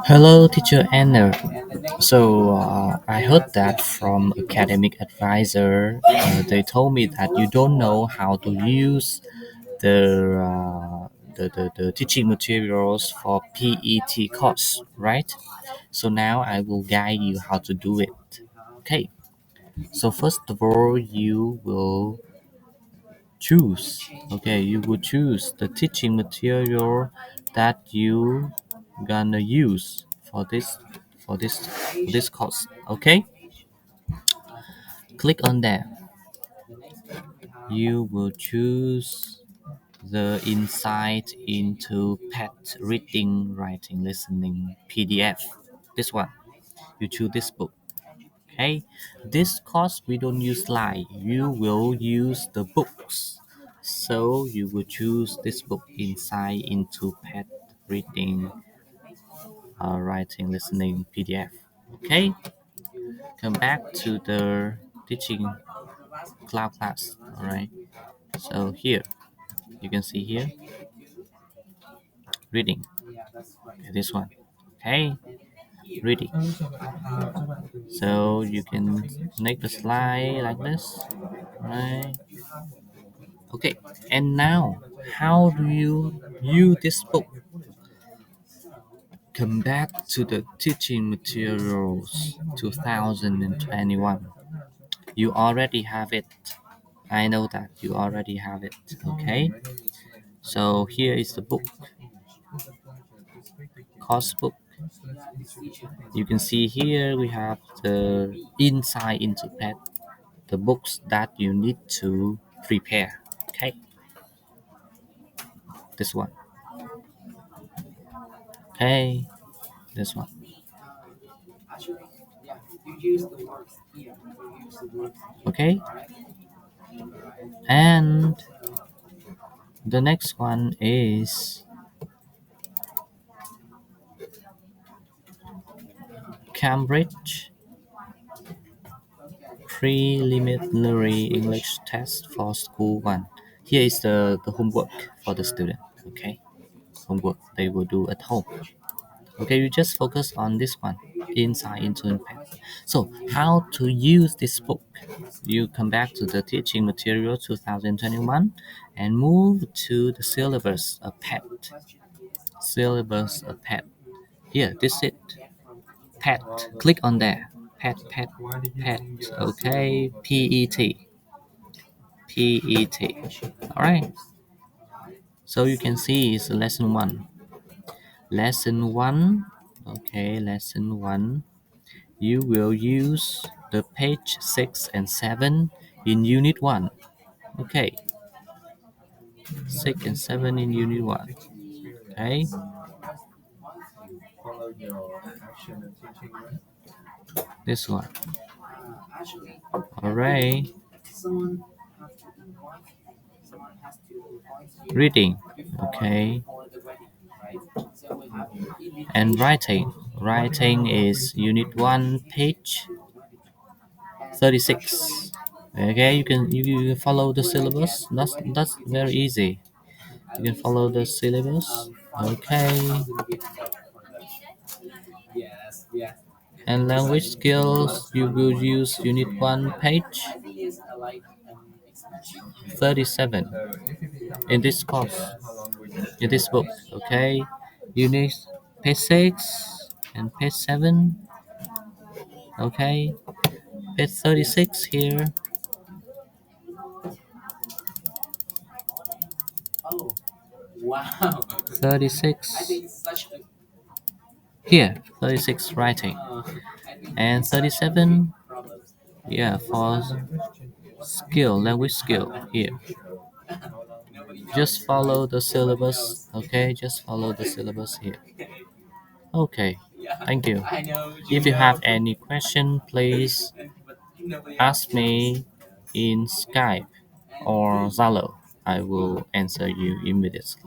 Hello, teacher Anna. I heard that from academic advisor. They told me that you don't know how to use the the teaching materials for PET course, right? So now I will guide you how to do it. Okay. So first of all, you will choose. Okay, you will choose the teaching material that you gonna use for this course. Okay, click on that. You will choose the insight into pet reading, writing, listening PDF. This one. You choose this book. Okay, this course we don't use slide. You will use the books. So you will choose this book insight into pet reading, writing, listening PDF. Okay, come back to the teaching cloud class. All right. So here you can see here reading. Okay, this one. Okay, reading. So you can make the slide like this. Right. Okay. And now, how do you use this book? Come back to the teaching materials 2021. You already have it. I know that you already have it. Okay. So here is the book, course book. You can see here we have the insight into pet, the books that you need to prepare. Okay. This one. Okay. This one. Okay. And the next one is Cambridge Preliminary English Test for School 1. Here is the homework for the student. Okay, homework they will do at home. Okay, you just focus on this one, Insight into Impact. So, how to use this book? You come back to the teaching material 2021 and move to the syllabus of PET. Syllabus of PET. Here, this is it. PET. Click on there. PET, PET, PET. Okay, PET. PET. Alright. So you can see it's lesson 1. Lesson 1. Okay, lesson 1. You will use the page 6 and 7 in unit 1. Okay, 6 and 7 in unit 1. Okay, this one. Alright. Reading. Okay. And writing. Writing is unit 1, page 36. Okay, you can follow the syllabus. That's very easy. You can follow the syllabus. Okay. And language skills, you will use unit 1, page 37 in this course, in this book. Okay, unit page 6 and page 7. Okay, page 36 here. 36 here, 36 writing, and 37, yeah, for skill, language skill here. Just follow the syllabus. Okay, just follow the syllabus here. Okay, thank you. If you have any question, please ask me in Skype or Zalo. I will answer you immediately.